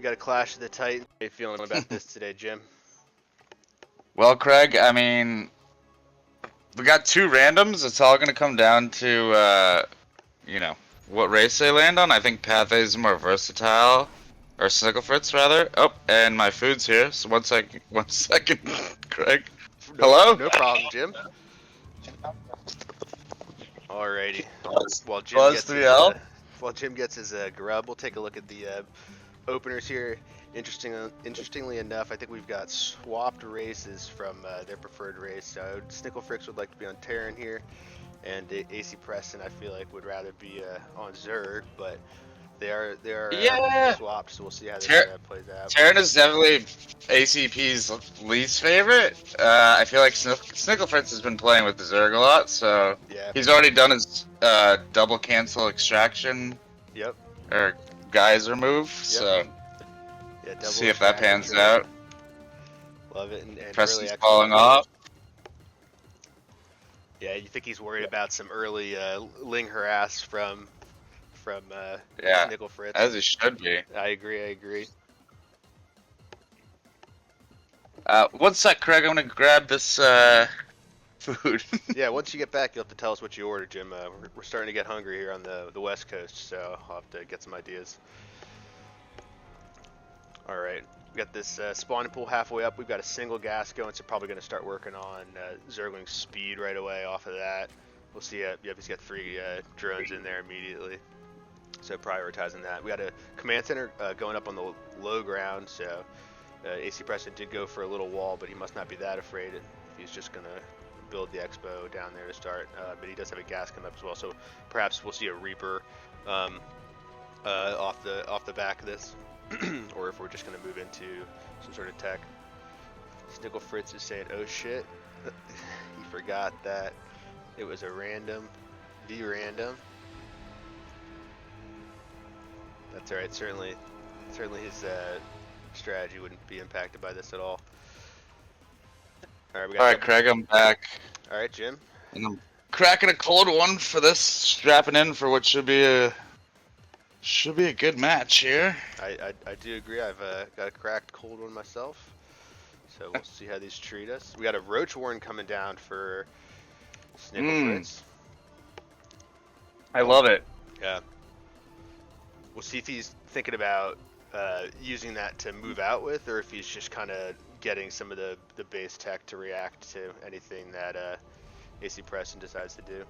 We got a clash of the Titans. How you feeling about this today, Jim? Well, Craig, I mean, we got two randoms. It's all going to come down to, what race they land on. I think Pathé is more versatile, or Snicklefritz rather. Oh, and my food's here. So one second, Craig. Hello? No problem, Jim. Alrighty. While Jim Buzz gets his 3L. grub, we'll take a look at the openers here. Interestingly enough, I think we've got swapped races from their preferred race. So Snicklefritz would like to be on Terran here, and AC Preston I feel like would rather be on Zerg, but they are Yeah. swapped. So we'll see how this plays out. Terran is definitely ACP's least favorite. I feel like Snicklefritz has been playing with the Zerg a lot, so Yeah. he's already done his double cancel extraction. Yep. Or geyser move. So yeah, see if that pans out. Love it. And Preston's early falling off. Yeah, you think he's worried about some early Ling harass from Snicklefritz. As he should be. I agree. One sec, Craig. I'm gonna grab this food. Yeah, once you get back, you'll have to tell us what you ordered, Jim. We're starting to get hungry here on the West Coast, so I'll have to get some ideas. All right, we got this spawning pool halfway up. We've got a single gas going, so probably going to start working on Zergling's speed right away off of that. We'll see. Yep, he's got 3 drones in there immediately, so prioritizing that. We got a command center going up on the low ground, so AC Preston did go for a little wall, but he must not be that afraid if he's just going to build the expo down there to start, but he does have a gas come up as well, so perhaps we'll see a Reaper off the back of this, or if we're just going to move into some sort of tech. Snicklefritz is saying, "Oh shit, he forgot that it was a random, random." That's all right. Certainly his strategy wouldn't be impacted by this at all. All right, Craig, I'm back. All right, Jim. And I'm cracking a cold one for this, strapping in for what should be a good match here. I do agree. I've got a cracked cold one myself, so we'll see how these treat us. We got a Roach Warren coming down for Snicklefritz. I love it. Yeah. We'll see if he's thinking about using that to move out with, or if he's just kind of getting some of the base tech to react to anything that AC Preston decides to do.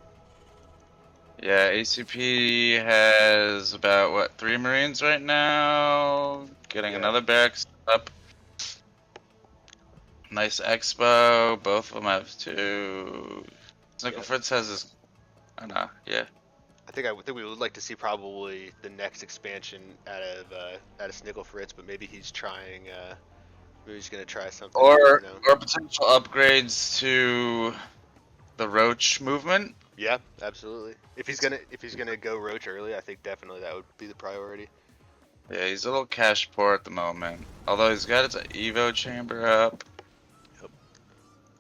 Yeah, ACP has about 3 Marines right now. Getting another barracks up. Nice expo. Both of them have 2. Snicklefritz has his. Oh no, yeah. I think we would like to see probably the next expansion out of Snicklefritz, but maybe he's trying. Maybe he's gonna try something. Or potential upgrades to the Roach movement. Yeah, absolutely. If he's gonna go Roach early, I think definitely that would be the priority. Yeah, he's a little cash poor at the moment. Although he's got his Evo chamber up. Yep.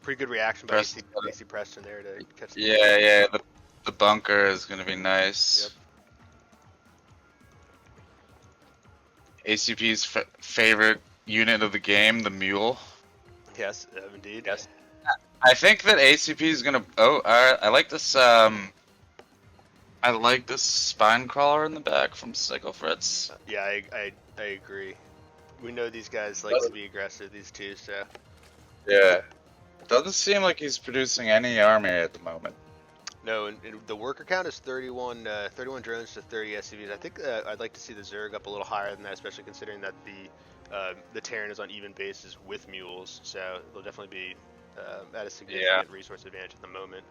Pretty good reaction by AC Preston there to catch the Yeah, the bunker is gonna be nice. Yep. ACP's favorite unit of the game, the mule. Yes, indeed. Yes. I think that ACP is gonna. Oh, I like this. I like this spine crawler in the back from Snicklefritz. Yeah, I agree. We know these guys like to be aggressive. These two, so. Yeah. It doesn't seem like he's producing any army at the moment. No, and the worker count is 31 drones to 30 SCVs. I think I'd like to see the Zerg up a little higher than that, especially considering that the Terran is on even bases with mules, so they'll definitely be at a significant resource advantage at the moment.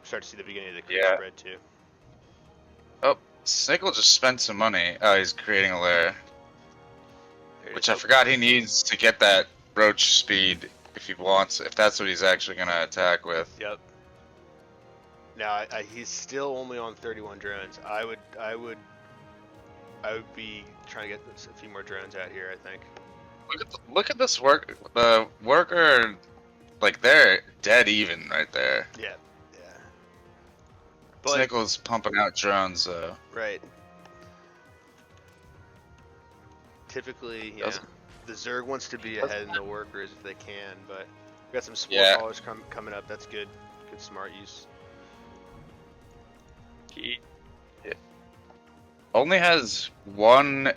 Start to see the beginning of the creep spread too. Oh, Snickle just spent some money. Oh, he's creating a lair, which I forgot he needs to get that Roach speed if he wants. If that's what he's actually gonna attack with. Yep. Now he's still only on 31 drones. I would be trying to get a few more drones out here, I think. Look at this the worker, like they're dead even right there. Yeah. But Snickle's pumping out drones though. Right. Typically, yeah. Doesn't- The Zerg wants to be ahead in the workers if they can, but we got some spore Yeah. callers coming up. That's good. Good smart use. He only has one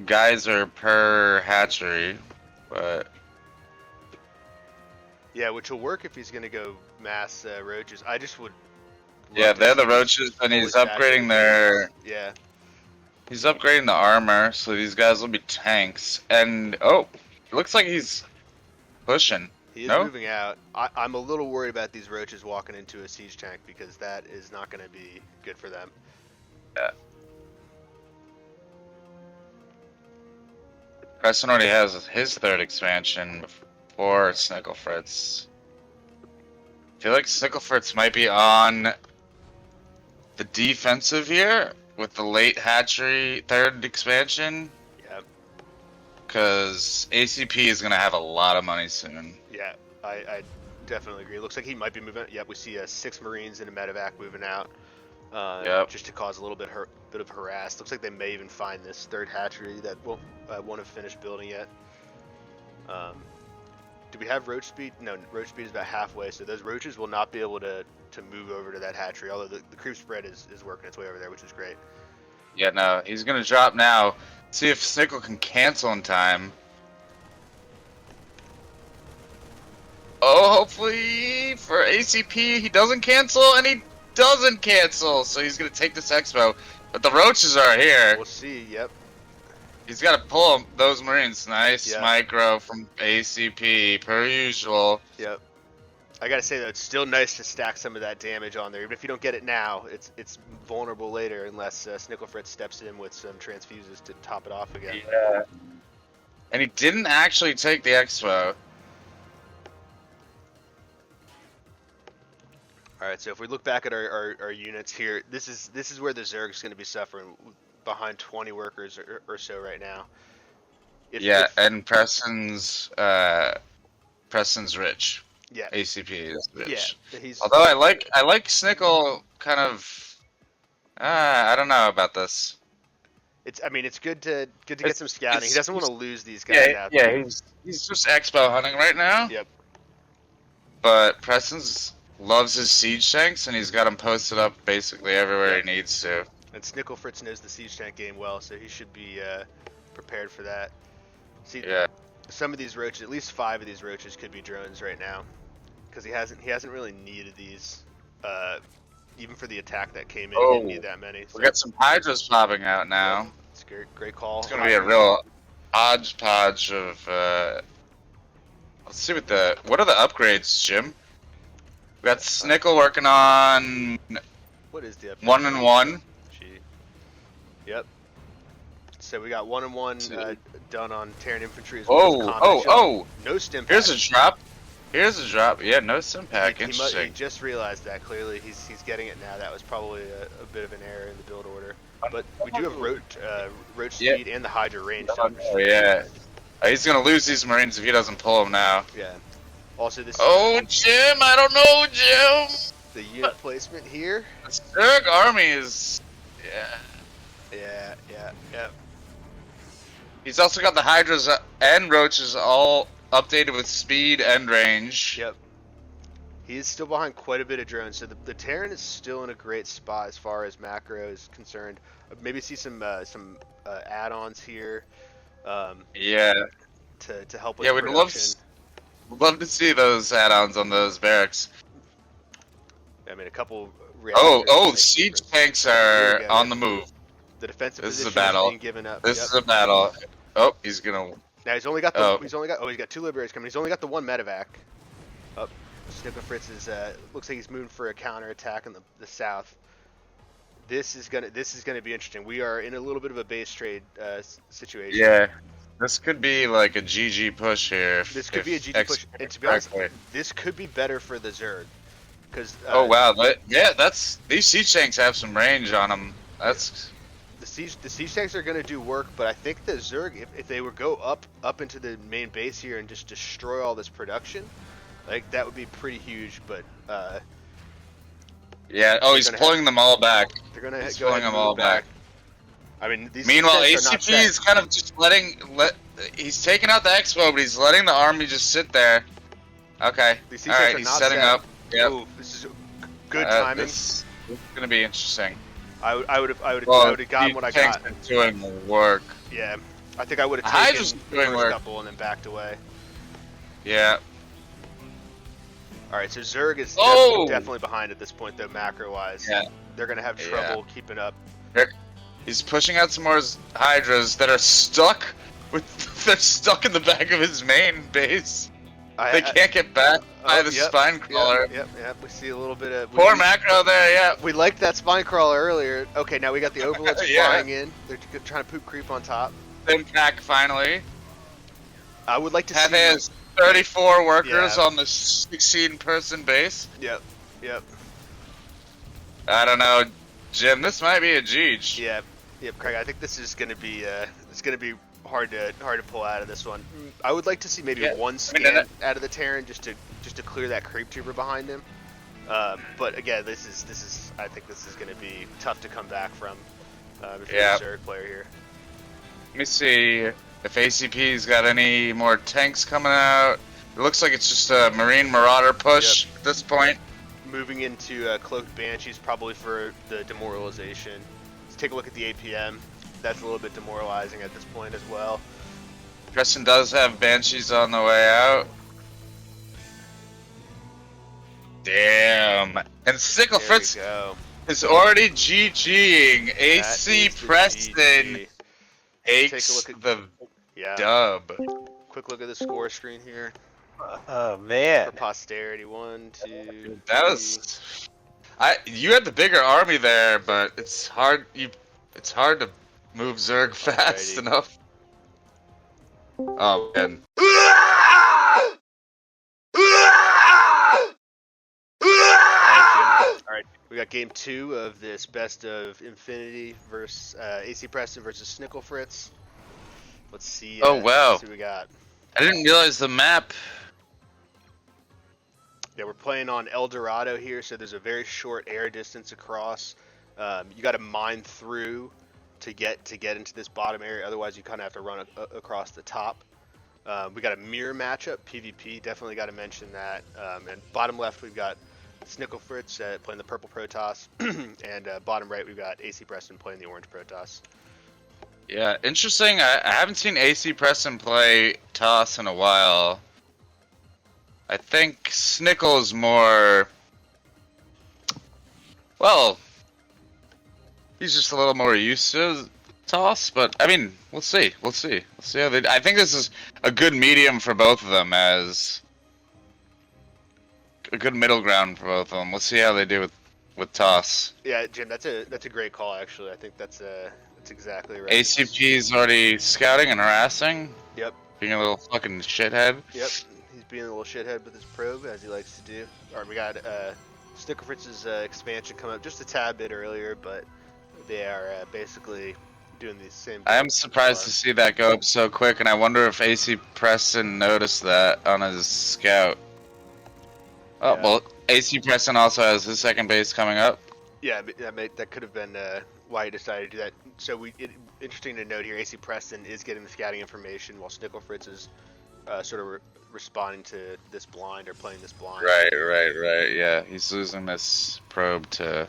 geyser per hatchery, but Yeah, which will work if he's gonna go mass roaches. I just would. yeah, love to they're the see roaches, and fully he's upgrading saturated their. roaches. Yeah. He's upgrading the armor, so these guys will be tanks. And oh, it looks like he's pushing. He is No? moving out. I'm a little worried about these roaches walking into a siege tank because that is not going to be good for them. Yeah. Preston already has his third expansion before Snickle Fritz. I feel like Snickle Fritz might be on the defensive here with the late hatchery third expansion. Yeah. Because ACP is going to have a lot of money soon. Yeah, I definitely agree. It looks like he might be moving. Yep, we see 6 Marines and a medevac moving out. Yep. Just to cause a little bit of harass. Looks like they may even find this third hatchery that won't have finished building yet. Do we have roach speed? No, roach speed is about halfway, so those roaches will not be able to move over to that hatchery, although the creep spread is working its way over there, which is great. Yeah, no, he's going to drop now. See if Snickle can cancel in time. Oh, hopefully for ACP he doesn't cancel, and he doesn't cancel, so he's going to take this expo. But the roaches are here. We'll see, yep. He's got to pull those Marines. Nice Yeah. micro from ACP, per usual. Yep. I gotta say though, it's still nice to stack some of that damage on there. Even if you don't get it now, it's vulnerable later unless Snickle Fritz steps in with some transfuses to top it off again. Yeah. And he didn't actually take the expo. All right, so if we look back at our units here, this is where the Zerg's going to be suffering behind 20 workers or so right now. And Preston's rich. Yeah. ACP is rich. Yeah, he's. Although I like Snickle kind of. I don't know about this. It's good to get some scouting. He doesn't want to lose these guys Yeah, out yeah. there. He's just expo hunting right now. Yep. But Preston's loves his siege tanks, and he's got them posted up basically everywhere he needs to. And Snickle Fritz knows the siege tank game well, so he should be prepared for that. See, Yeah. some of these roaches, at least 5 of these roaches, could be drones right now, because he hasn't really needed these, even for the attack that came in. He didn't need that many. So We got some hydras popping out now. it's great call. It's gonna be a real hodgepodge of. Let's see what are the upgrades, Jim? We got Snickle working on What is the update? 1 and 1. Gee. Yep. So we got 1 and 1 done on Terran infantry as well as combat shot. No stim pack. Here's a drop. Yeah, no sim pack. He Interesting. just realized that clearly. He's getting it now. That was probably a bit of an error in the build order. But we do have roach speed and the Hydra range. Oh yeah. He's gonna lose these Marines if he doesn't pull them now. Yeah. Also, this. Oh, Jim, I don't know, Jim. The unit placement here. The Zerg army is. Yeah. He's also got the Hydras and Roaches all updated with speed and range. Yep. He is still behind quite a bit of drones, so the Terran is still in a great spot as far as macro is concerned. Maybe see some add-ons here. Yeah. To help with Yeah, we'd love to see those add-ons on those barracks. I mean, a couple. Siege tanks are on the move. The defensive This is position a battle. being given up. This is a battle. Oh, he's gonna. Now he's only got the. He's got 2 liberators coming. He's only got the 1 medevac. Oh, Snickle Fritz is looks like he's moving for a counter attack in the south. This is gonna be interesting. We are in a little bit of a base trade situation. Yeah, this could be like a GG push here. This could be a GG push, and to be honest, this could be better for the Zerg. Because oh wow, these siege tanks have some range on them. That's the siege tanks are going to do work, but I think the Zerg, if they would go up into the main base here and just destroy all this production, like that would be pretty huge. But yeah, he's pulling them all back. They're going to He's go ahead pulling and them all move back. I mean, these Meanwhile, tents are not ACP set. is kind of just he's taking out the expo, but he's letting the army just sit there. Okay. These All tents right, are he's not setting set. up. Yep. Ooh, this is good timing. This is gonna be interesting. I would have Well, gotten what I tanks got. are doing work. Yeah, I think I would have Hydra's taken the doing first work. couple and then backed away. Yeah. All right, so Zerg is Oh! definitely behind at this point, though, macro-wise. Yeah. They're gonna have trouble keeping up. He's pushing out some more Hydras that are stuck they're stuck in the back of his main base. They can't get back by the spine crawler. Yep. We see a little bit of Poor macro there, yeah. We liked that spine crawler earlier. Okay, now we got the overlords flying in. They're trying to poop creep on top. Impact finally. I would like to Pathé see. has 34 workers on the 16-person base. Yep. I don't know, Jim. This might be a Jeej. Yep, Craig. I think this is gonna be hard to pull out of this one. I would like to see maybe one scan out of the Terran just to clear that creep trooper behind him. But again, this is I think this is going to be tough to come back from if you're a Zerg player here. Let me see if ACP's got any more tanks coming out. It looks like it's just a Marine Marauder push at this point. Moving into Cloaked Banshees probably for the demoralization. Let's take a look at the APM. That's a little bit demoralizing at this point as well. Preston does have Banshees on the way out. Damn. And Snickle Fritz is already GGing. AC Preston takes the dub. Quick look at the score screen here. Oh man. For posterity, 1, 2. That was. You had the bigger army there, but it's hard. It's hard to move Zerg fast enough. Oh man. Alright, we got game 2 of this best of Infinity versus AC Preston versus Snickle Fritz. Let's see. Oh wow. Let's see what we got. I didn't realize the map. Yeah, we're playing on El Dorado here, so there's a very short air distance across. You got to mine through to get into this bottom area. Otherwise, you kind of have to run across the top. We got a mirror matchup, PvP. Definitely got to mention that. And bottom left, we've got Snickle Fritz playing the purple Protoss, and bottom right, we've got AC Preston playing the orange Protoss. Yeah, interesting. I haven't seen AC Preston play Toss in a while. I think Snickle is more. Well, he's just a little more used to Toss, but I mean, we'll see. We'll see how they. I think this is a good medium for both of them, as a good middle ground for both of them. We'll see how they do with Toss. Yeah, Jim, that's a great call. Actually, I think that's exactly right. ACP's already scouting and harassing. Yep. Being a little fucking shithead. Yep. He's being a little shithead with his probe, as he likes to do. Alright, we got Snickle Fritz's expansion come up just a tad bit earlier, but they are basically doing the same thing. I am surprised to see that go up so quick, and I wonder if AC Preston noticed that on his scout. Oh, well, AC Preston also has his second base coming up. Yeah, that could have been why he decided to do that. So interesting to note here, AC Preston is getting the scouting information, while Snickle Fritz is sort of responding to this blind or playing this blind. Right. Yeah, he's losing this probe to.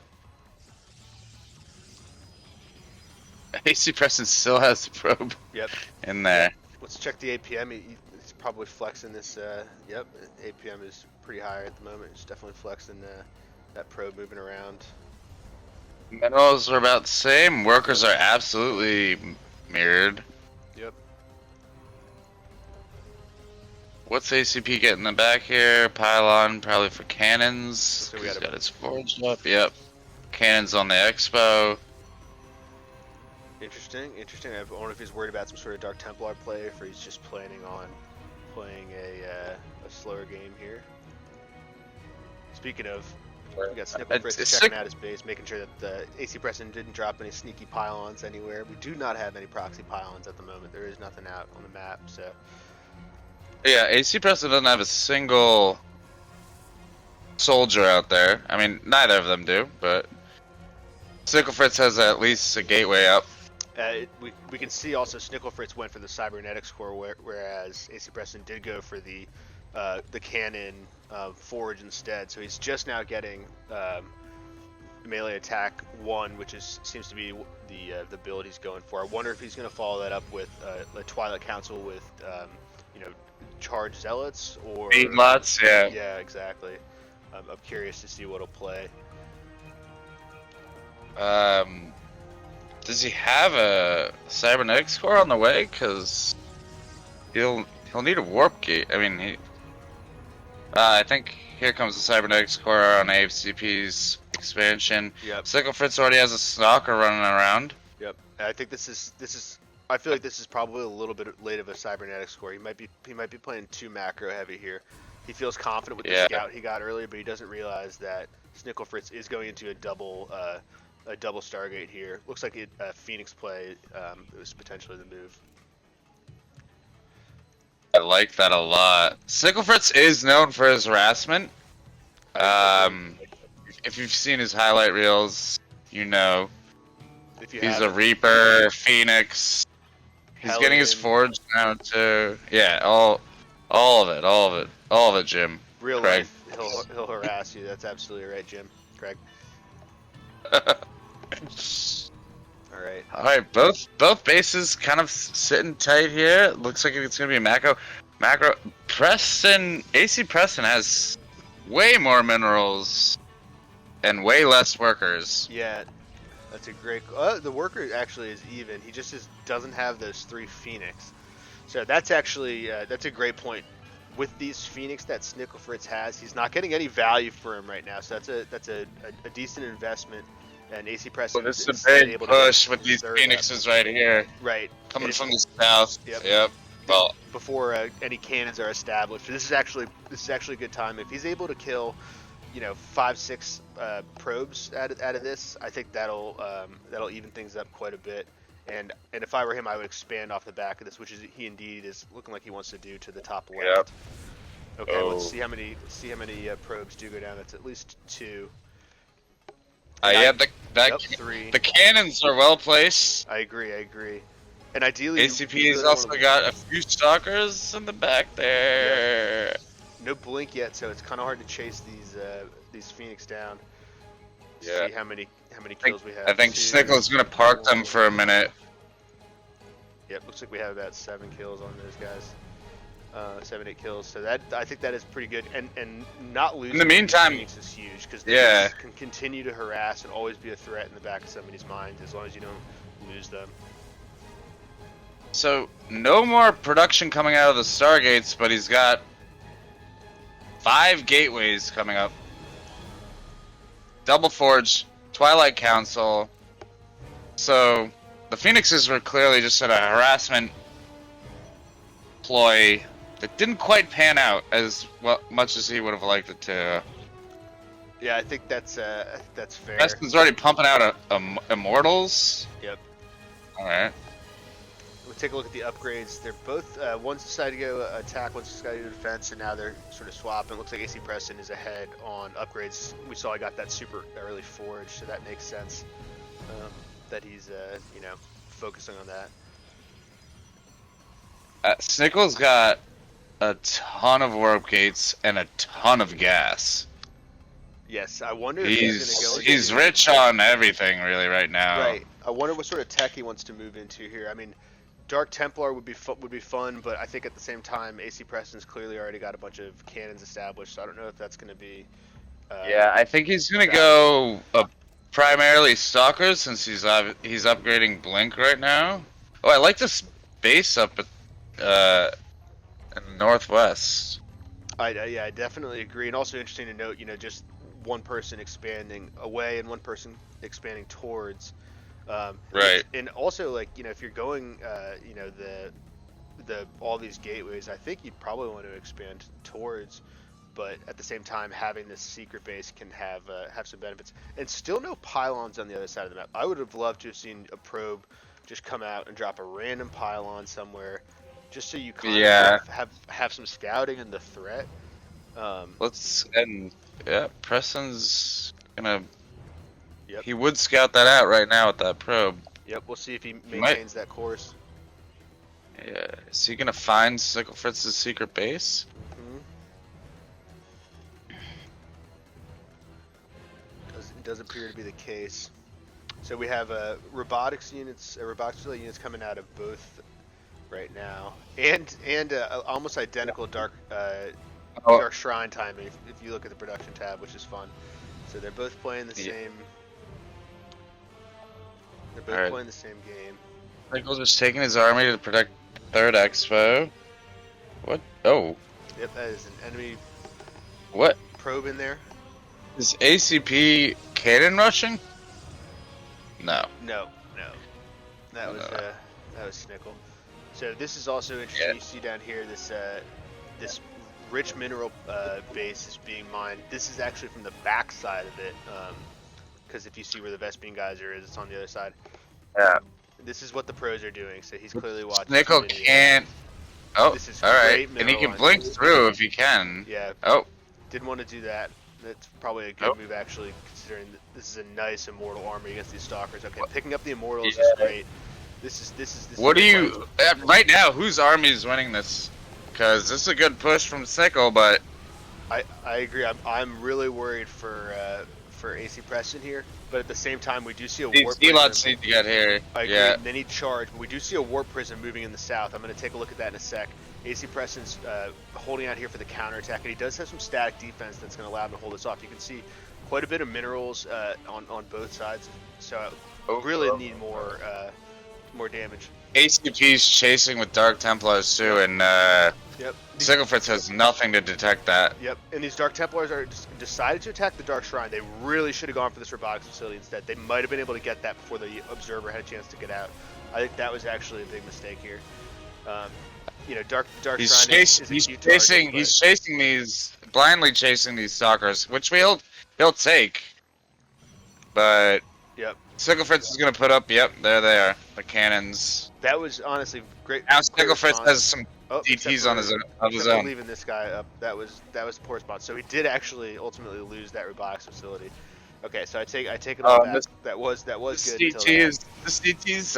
AC Preston still has the probe. Yep. In there. Let's check the APM. He's probably flexing this. Yep, APM is pretty high at the moment. It's definitely flexing that probe moving around. Minerals are about the same. Workers are absolutely mirrored. Yep. What's ACP getting in the back here? Pylon, probably for cannons. So He's got his forge up. Yep. Cannons on the expo. Interesting. I wonder if he's worried about some sort of Dark Templar play, or if he's just planning on playing a slower game here. Speaking of, we got Snickle Fritz checking out his base, making sure that the AC Preston didn't drop any sneaky pylons anywhere. We do not have any proxy pylons at the moment. There is nothing out on the map, so. Yeah, AC Preston doesn't have a single soldier out there. I mean, neither of them do, but Snickle Fritz has at least a gateway up. We can see also Snickle Fritz went for the cybernetics core, whereas AC Preston did go for the cannon forge instead. So he's just now getting melee attack 1, which seems to be the build he's going for. I wonder if he's going to follow that up with the Twilight Council with you know, charge zealots or Feedlots, yeah. Yeah, exactly. I'm curious to see what'll play. Does he have a cybernetics core on the way? Cause he'll need a warp gate. I mean, I think here comes the cybernetics core on ACP's expansion. Yep. Snickle Fritz already has a stalker running around. Yep. I think this is. I feel like this is probably a little bit late of a cybernetics core. He might be playing too macro heavy here. He feels confident with the scout he got earlier, but he doesn't realize that Snickle Fritz is going into a double Stargate here. Looks like a Phoenix play. It was potentially the move. I like that a lot. Snickle Fritz is known for his harassment. If you've seen his highlight reels, you know. He's a Reaper, Phoenix. He's getting his forge now too. Yeah, all of it, Jim. Real Craig. life, he'll harass you. That's absolutely right, Jim. Craig. All right. Both bases kind of sitting tight here. Looks like it's gonna be a macro. AC Preston has way more minerals and way less workers. Yeah, that's a great. The worker actually is even. He just doesn't have those 3 Phoenix. So that's actually that's a great point. With these Phoenix that Snickle Fritz has, he's not getting any value for him right now. So that's a decent investment. And AC Preston Well, this is a big push with these Phoenixes right here. Right. Coming from the south. Yep. Well, before any cannons are established. This is actually a good time. If he's able to kill, 5-6 probes out of this, I think that'll even things up quite a bit. And if I were him, I would expand off the back of this, which is he indeed is looking like he wants to do to the top left. Yep. Okay, let's see how many probes do go down. That's at least 2. Yeah, 3. The cannons are well placed. I agree. And ideally, ACP's also got a few stalkers in the back there. Yeah. No blink yet, so it's kind of hard to chase these Phoenix down. Yeah. See how many kills we have. I think Snickle's gonna park them for a minute. Yep, looks like we have about 7 kills on those guys. 7-8 kills. So I think that is pretty good. And not losing in the meantime, Phoenix is huge because they can continue to harass and always be a threat in the back of somebody's mind as long as you don't lose them. So no more production coming out of the Stargates, but he's got 5 gateways coming up. Double Forge, Twilight Council. So the Phoenixes were clearly just at a harassment ploy that didn't quite pan out as much as he would have liked it to. Yeah, I think that's fair. Preston's already pumping out Immortals. Yep. All right. We'll take a look at the upgrades. They're both one's decided to go attack, one's decided to go defense, and now they're sort of swapping. It looks like AC Preston is ahead on upgrades. We saw I got that super early forge, so that makes sense that he's focusing on that. Snickle's got a ton of warp gates and a ton of gas. Yes, I wonder if he's going to go. He's rich on everything really right now. Right. I wonder what sort of tech he wants to move into here. I mean, Dark Templar would be fun, but I think at the same time, AC Preston's clearly already got a bunch of cannons established. So I don't know if that's going to be. Yeah, I think he's going to go primarily Stalkers since he's upgrading Blink right now. Oh, I like this base up at in the northwest. I definitely agree, and also interesting to note, just one person expanding away and one person expanding towards. Right. And also, if you're going, all these gateways, I think you'd probably want to expand towards, but at the same time, having this secret base can have some benefits. And still no pylons on the other side of the map. I would have loved to have seen a probe just come out and drop a random pylon somewhere, just so you kind of have some scouting and the threat. Preston's gonna. Yep. He would scout that out right now with that probe. Yep, we'll see if he He maintains that course. Yeah. Is he gonna find Snickle Fritz's secret base? Mm-hmm. It does appear to be the case. So we have robotics units coming out of both right now, and almost identical dark shrine timing if you look at the production tab, which is fun. So they're both playing the same. They're both playing the same game. Snickle's just taking his army to protect Third Expo. What? Oh. Yep, that is an enemy. What? Probe in there. Is ACP cannon rushing? No. No. That was Snickle. So this is also interesting. Yeah. You see down here this rich mineral base is being mined. This is actually from the back side of it, because if you see where the Vespine geyser is, it's on the other side. Yeah. This is what the pros are doing. So he's clearly watching. Snickle can't. Oh, this is all right. And he can blink through if he can. Yeah. Oh. Didn't want to do that. That's probably a good move, actually, considering that this is a nice immortal army against these stalkers. Okay, picking up the immortals is great. This is. What do you right now? Whose army is winning this? Because this is a good push from Snickle, but I agree. I'm really worried for AC Preston here, but at the same time, we do see a warp prism. Elots need to get here. I agree. Yeah. They need charge, but we do see a warp prism moving in the south. I'm going to take a look at that in a sec. AC Preston's holding out here for the counterattack, and he does have some static defense that's going to allow him to hold this off. You can see quite a bit of minerals on both sides, so really need more damage. ACP's chasing with Dark Templars too, and Snickle Fritz has nothing to detect that. Yep, and these Dark Templars are decided to attack the Dark Shrine. They really should have gone for this robotics facility instead. They might have been able to get that before the Observer had a chance to get out. I think that was actually a big mistake here. Dark Shrine is a cute target, he's chasing these, blindly chasing these stalkers, which he'll take. But Snickle Fritz is gonna put up. Yep, there they are, the cannons. That was honestly great. Now Snickle Fritz has some DTs on his own. Leaving this guy up, that was poor spot. So he did actually ultimately lose that robotics facility. Okay, so I take it all back. That was good. The CT's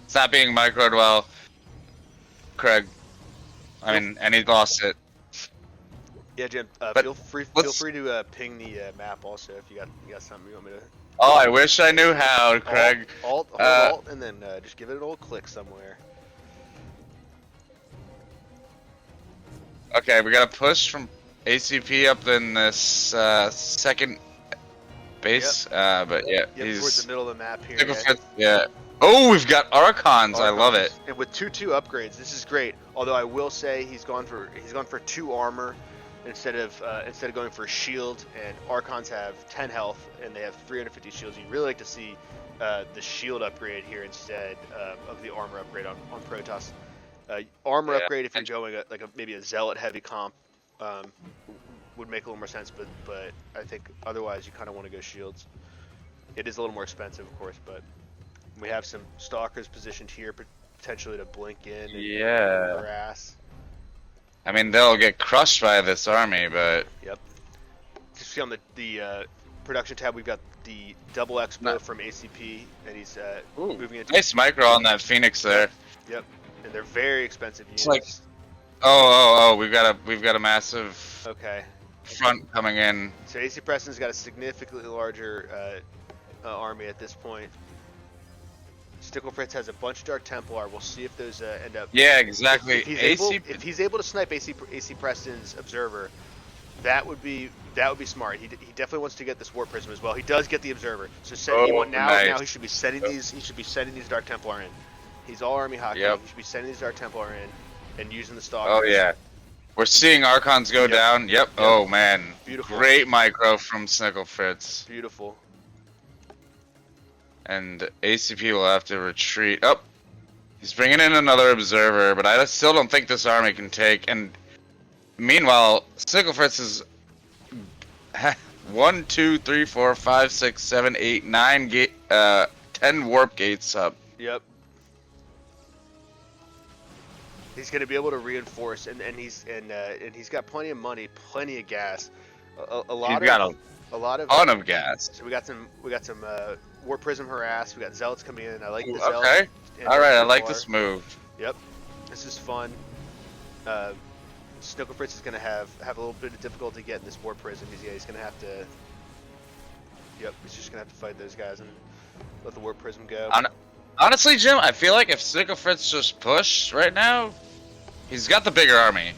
it's not being microed well, Craig. I mean, and he lost it. Yeah, Jim. Feel free to ping the map also if you got something you want me to. Oh, I wish I knew how, Craig. Alt, and then just give it an old click somewhere. Okay, we got a push from ACP up in this second base, but he's towards the middle of the map here. Yeah. Oh, we've got Archons. I love it. And with 2/2 upgrades, this is great. Although I will say he's gone for 2 armor instead of going for a shield. And Archons have 10 health and they have 350 shields. You'd really like to see the shield upgrade here instead of the armor upgrade on Protoss. Armor upgrade if you're going maybe a zealot heavy comp would make a little more sense, but I think otherwise you kind of want to go shields. It is a little more expensive, of course, but we have some stalkers positioned here potentially to blink in and harass. I mean, they'll get crushed by this army, but just see on the production tab we've got the double expo from ACP, and he's moving into nice micro on that Phoenix there. Yep. And they're very expensive units. It's like, we've got a massive front coming in. So AC Preston's got a significantly larger army at this point. Snickle Fritz has a bunch of Dark Templar. We'll see if those end up. Yeah, exactly. If he's able to snipe AC Preston's Observer, that would be smart. He definitely wants to get this Warp Prism as well. He does get the Observer. So now he should be sending these. He should be sending these Dark Templar in. He's all army hockey. He should be sending these Dark Templar in and using the stalkers. Oh yeah, we're seeing Archons go down. Yep. Oh man, beautiful. Great micro from Snickle Fritz. Beautiful. And ACP will have to retreat. Oh, he's bringing in another Observer, but I still don't think this army can take. And meanwhile, Snickle Fritz is 1, 2, 3, 4, 5, 6, 7, 8, 9 10 warp gates up. Yep. He's going to be able to reinforce, and he's got plenty of money, plenty of gas, a lot of ton of gas. So we got some Warp Prism harass. We got Zealots coming in. I like the Zealots. Okay. and All right. I so like far. this move. Yep. This is fun. Snickle Fritz is going to have a little bit of difficulty getting this Warp Prism. He's going to have to. Yep. He's just going to have to fight those guys and let the Warp Prism go. Honestly, Jim, I feel like if Snickle Fritz just push right now, he's got the bigger army.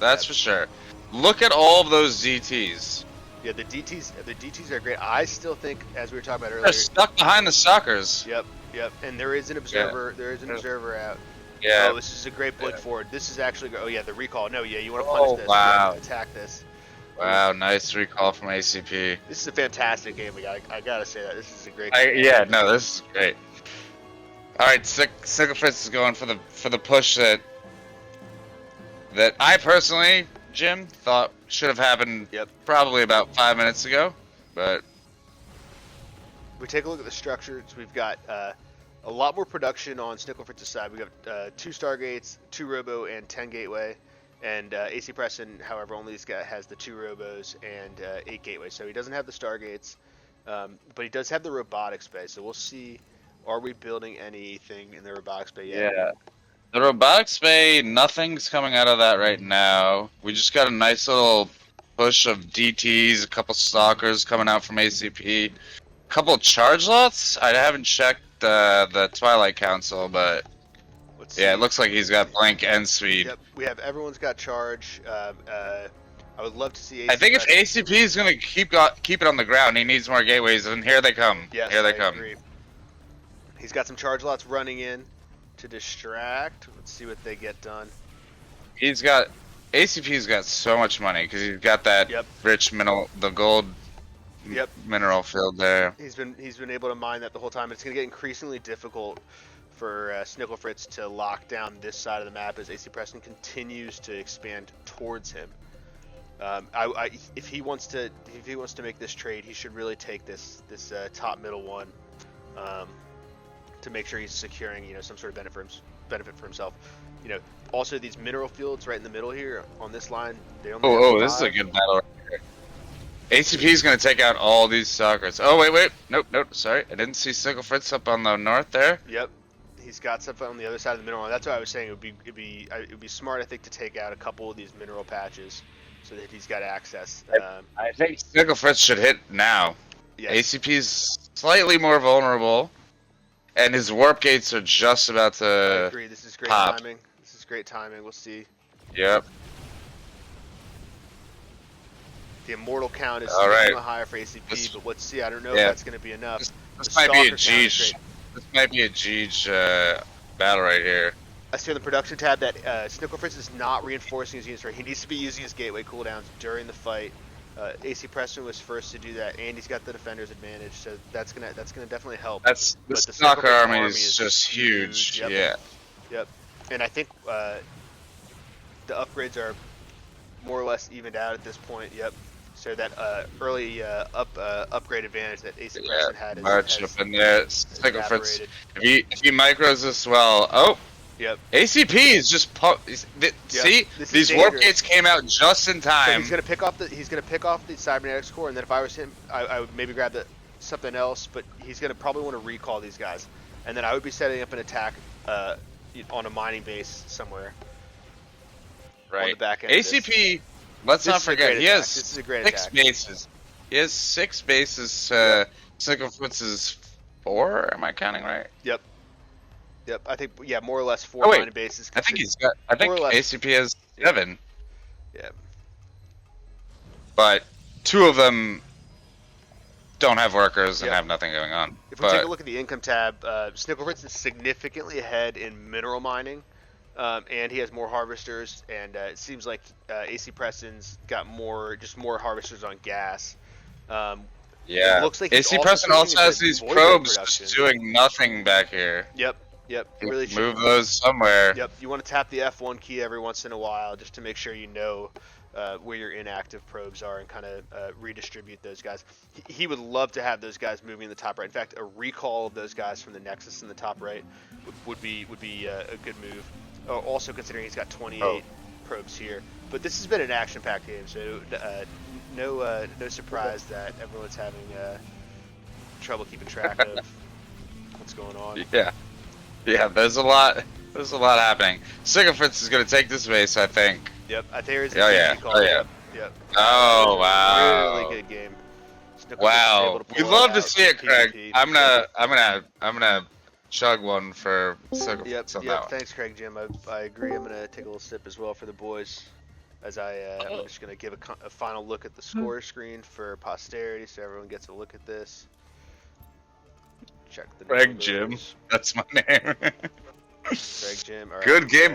That's for sure. Look at all of those DTs. Yeah, the DTs are great. I still think, as we were talking about earlier, They're stuck behind the stalkers. Yep. And there is an observer. Yeah. There is an observer out. Yeah. Oh, this is a great blink forward. This is actually. Oh yeah, the recall. No, yeah, you want to punish this. Wow. You want to attack this. Wow, nice recall from ACP. This is a fantastic game. I gotta say that this is a great game. Yeah, no, this is great. All right, Snickle Fritz is going for the push that I personally, Jim, thought should have happened. Yep. Probably about 5 minutes ago, but we take a look at the structures. We've got a lot more production on Snickle Fritz's side. We got 2 Stargates, 2 Robo, and 10 Gateway. And AC Preston, however, only has the 2 Robos and 8 Gateways. So he doesn't have the Stargates, but he does have the Robotics Bay. So we'll see. Are we building anything in the Robotics Bay yet? Yeah. The Robotics Bay, nothing's coming out of that right now. We just got a nice little push of DTs, a couple Stalkers coming out from ACP, a couple charge lots. I haven't checked the Twilight Council, but yeah, it looks like he's got Blink and Speed. Yep, we have everyone's got charge. I would love to see. I think if ACP is gonna keep it on the ground, he needs more gateways, and here they come. Yes, here they come. Agree. He's got some charge lots running in to distract. Let's see what they get done. ACP's got so much money because he's got that rich mineral, the gold mineral field there. He's been able to mine that the whole time. It's going to get increasingly difficult for Snickle Fritz to lock down this side of the map as AC Preston continues to expand towards him. If he wants to make this trade, he should really take this top middle one. To make sure he's securing, some sort of benefit for himself. Also these mineral fields right in the middle here on this line. They only this is a good battle right here. ACP is going to take out all these stalkers. Oh wait, nope. Sorry, I didn't see Snickle Fritz up on the north there. Yep, he's got stuff on the other side of the mineral. That's why I was saying it would be smart, I think, to take out a couple of these mineral patches so that he's got access. I think Snickle Fritz should hit now. Yes. ACP's slightly more vulnerable. And his warp gates are just about to I agree. This is great pop. timing. This is great timing. We'll see. Yep. The immortal count is right. higher for ACP, but let's see. I don't know if that's going to be enough. This might be a Jeej. This might be a Jeej battle right here. I see on the production tab that Snickle Fritz is not reinforcing his units right. He needs to be using his gateway cooldowns during the fight. AC Preston was first to do that, and he's got the defender's advantage, so that's gonna definitely help. The Stalker army is just huge. Yep. And I think the upgrades are more or less evened out at this point. Yep. So that early upgrade advantage that AC Preston had is march up in there. Snickle Fritz. If he micros this well, Yep. ACP is just see these warp gates came out just in time. So he's gonna pick off the cybernetics core, and then if I was him, I would maybe grab something else. But he's gonna probably want to recall these guys, and then I would be setting up an attack on a mining base somewhere. Right. On the back end. ACP. Let's not forget he has 6 bases. He has 6 bases. Snickle Fritz is 4. Am I counting right? Yep. I think more or less 4 mining bases. I think ACP has 7. Yeah. But 2 of them don't have workers and have nothing going on. If we take a look at the income tab, Snickle Fritz is significantly ahead in mineral mining, and he has more harvesters. And it seems like AC Preston's got more harvesters on gas. It looks like AC Preston also has these probes just doing nothing back here. Yep. Really move those somewhere. Yep. You want to tap the F1 key every once in a while just to make sure you know where your inactive probes are and kind of redistribute those guys. He would love to have those guys moving in the top right. In fact, a recall of those guys from the Nexus in the top right would be a good move. Also considering he's got 28 probes here. But this has been an action-packed game, so no surprise that everyone's having trouble keeping track of what's going on. Yeah. Yeah, there's a lot happening. Sycophants is gonna take this base, I think. Yep, I think there's a Oh, TP yeah. call. Oh, yeah. Yep. Oh, That was wow. a really good game. Snickle Wow. able to We'd pull love to out see it, Craig. PvP. I'm gonna chug one for Sycophants on that Yep. one. Thanks, Craig Jim. I agree. I'm gonna take a little sip as well for the boys. As I'm just gonna give a final look at the score screen for posterity, so everyone gets a look at this. Check the Craig numbers. Jim. That's my name. Craig Jim. All right. Good game,